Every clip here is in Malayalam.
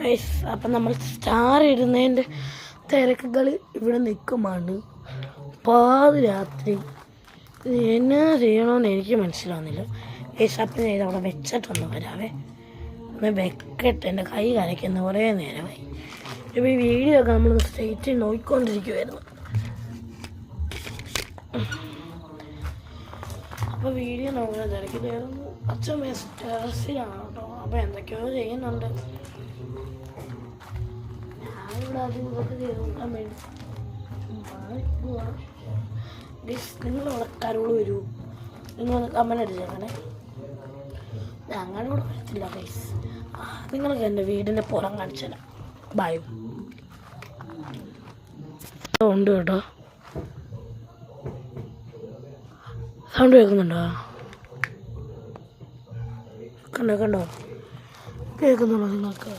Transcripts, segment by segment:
ഗൈസ് അപ്പം നമ്മൾ സ്റ്റാർ ഇടുന്നതിൻ്റെ തിരക്കുകൾ ഇവിടെ നിൽക്കുമാണ്. പാതിരാത്രി എന്നാ ചെയ്യണമെന്ന് എനിക്ക് മനസ്സിലാവുന്നില്ല. ഗൈസ് അപ്പം ഞാൻ ഇതവിടെ വെച്ചിട്ടൊന്ന് വരാവേ, ഒന്ന് വെക്കട്ടെ. എൻ്റെ കൈ കരയ്ക്കുന്ന കുറേ നേരമായി. ഇപ്പോൾ ഈ വീഡിയോ ഒക്കെ നമ്മൾ സ്ട്രേറ്റ് നോക്കിക്കൊണ്ടിരിക്കുമായിരുന്നു. അപ്പോൾ വീഡിയോ നോക്കുന്ന തിരക്കിലായിരുന്നു. അച്ഛൻ ടെറസിലാണ് കേട്ടോ. അപ്പോൾ എന്തൊക്കെയോ ചെയ്യുന്നുണ്ട്. ഞാനിവിടെ ആദ്യം ഇതൊക്കെ ചെയ്ത് നോക്കാൻ വേണ്ടി നിങ്ങളവിടെ കരോട് വരൂ, നിങ്ങൾ കമൻ്റ് അടിച്ചേക്കണേ. ഞങ്ങളിവിടെ വരത്തില്ല ഗൈസ്. നിങ്ങൾക്ക് എൻ്റെ വീടിൻ്റെ പുറം കാണിച്ചാൽ ബായു ഉണ്ട് കേട്ടോ. സൗണ്ട് കേൾക്കുന്നുണ്ടോ? കണ്ടോ കേൾക്കുന്നുണ്ടോ നിങ്ങൾക്ക്?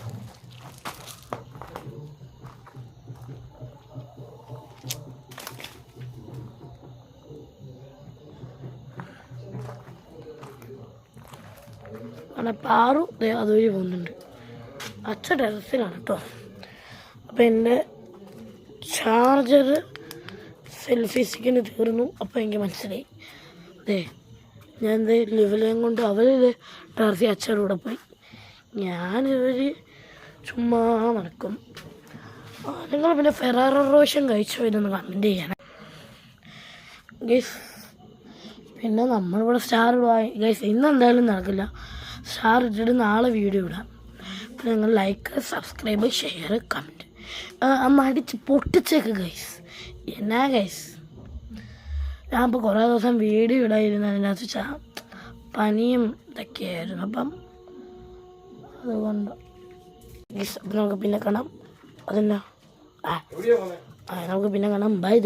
അങ്ങനെ പാറു അതുവഴി പോകുന്നുണ്ട്. അച്ഛൻ ടെറസിലാണ് കേട്ടോ. അപ്പം എൻ്റെ ചാർജർ സെൽഫി സ്റ്റിക്കിന് തീർന്നു. അപ്പോൾ എനിക്ക് മനസ്സിലായി. ഞാൻ ലിവലേയും കൊണ്ട് അവർ ടെറസി അച്ഛൻ്റെ കൂടെ പോയി. ഞാനിവർ ചുമ്മാ നടക്കും. നിങ്ങൾ പിന്നെ ഫെറാറോ റോഷൻ കഴിച്ചോ ഇതൊന്ന് കമൻറ്റ് ചെയ്യണം ഗൈസ്. പിന്നെ നമ്മളിവിടെ സ്റ്റാർ ഇടുവായി ഗൈസ്. ഇന്ന് എന്തായാലും നടക്കില്ല. സ്റ്റാർ ഇട്ടിട്ട് നാളെ വീഡിയോ ഇടാം. പിന്നെ നിങ്ങൾ ലൈക്ക്, സബ്സ്ക്രൈബ്, ഷെയർ, കമൻറ്റ് അന്ന് അടിച്ച് പൊട്ടിച്ചേക്ക് ഗൈസ്. എന്നാ ഗൈസ്, ഞാൻ ഇപ്പോൾ കുറേ ദിവസം വീഡിയോ ഇടാതിരുന്നതിനകത്ത് വെച്ചാൽ പനിയും ഇതൊക്കെയായിരുന്നു. അപ്പം അതുകൊണ്ട് ഗൈസ് അപ്പം നമുക്ക് പിന്നെ കാണാം. അതെന്നാ നമുക്ക് പിന്നെ കാണാം. ബൈ.